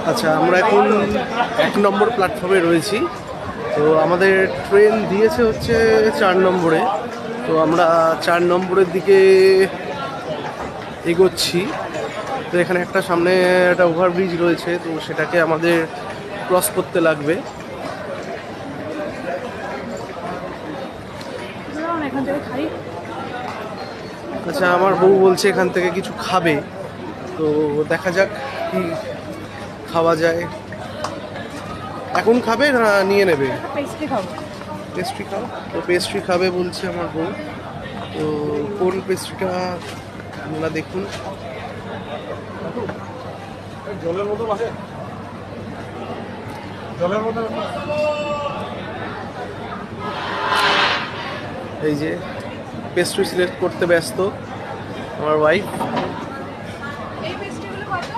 আচ্ছা, আমরা এখন 1 নম্বর প্ল্যাটফর্মে রয়েছি। তো আমাদের ট্রেন দিয়েছে হচ্ছে 4 নম্বরে। তো আমরা 4 নম্বরের দিকে এগোচ্ছি। তো এখানে একটা সামনে একটা ওভারব্রিজ রয়েছে, তো সেটাকে আমাদের ক্রস করতে লাগবে। আচ্ছা, আমার বউ বলছে এখান থেকে কিছু খাবে, তো দেখা যাক কি খাওয়া যায়। এখন খাবে না নিয়ে নেবে? পেস্ট্রি খাবো। পেস্ট্রি খাও? তো পেস্ট্রি খাবে বলছে আমার বউ। তো কোন পেস্ট্রিটা আপনারা দেখুন। জলের মতো আছে, জলের মতো। এই যে পেস্ট্রি সিলেক্ট করতে ব্যস্ত আমার ওয়াইফ। এই পেস্ট্রিগুলো কত?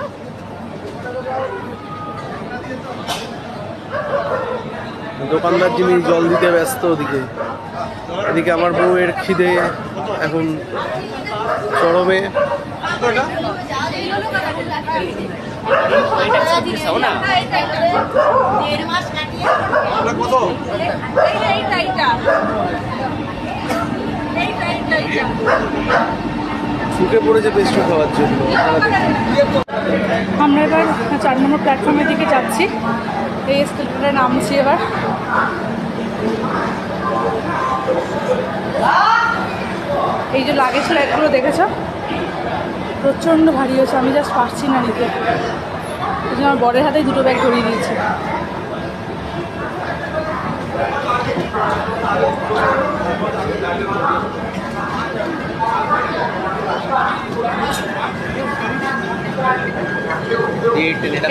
দোকানদার যিনি জল দিতে ব্যস্ত ওদিকে, এদিকে আমার বউয়ের খিদে এখন চরমে। ছুটে পড়েছে পেস্ট্রি খাওয়ার জন্য। আমরা এবার 4 নম্বর প্ল্যাটফর্মের দিকে যাচ্ছি। এই স্টেশনে নামছি এবার। এই যে লাগেজ ব্যাগগুলো দেখেছো, প্রচণ্ড ভারী হয়েছে, আমি জাস্ট পারছি না নিতে। এই জন্য আমার বরের হাতে 2টো ব্যাগ ধরিয়ে দিয়েছে।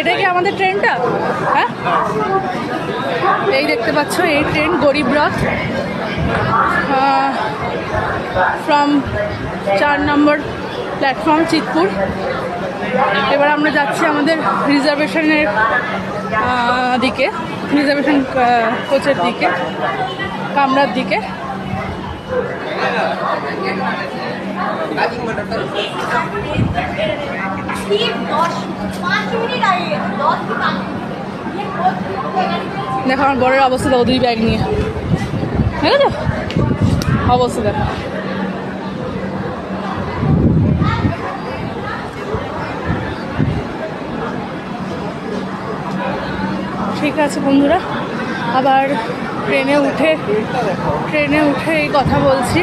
এটা কি আমাদের ট্রেনটা? হ্যাঁ, এই দেখতে পাচ্ছ, এই ট্রেন গরিব রথ ফ্রম 4 নম্বর প্ল্যাটফর্ম চিতপুর। এবার আমরা যাচ্ছি আমাদের রিজার্ভেশনের দিকে, রিজার্ভেশন কোচের দিকে, কামরার দিকে। দেখো আমার বড়ের অবস্থা, দেখো 2 ব্যাগ নিয়ে, ঠিক আছে অবস্থা দেখো। ঠিক আছে বন্ধুরা, আবার ট্রেনে উঠে এই কথা বলছি।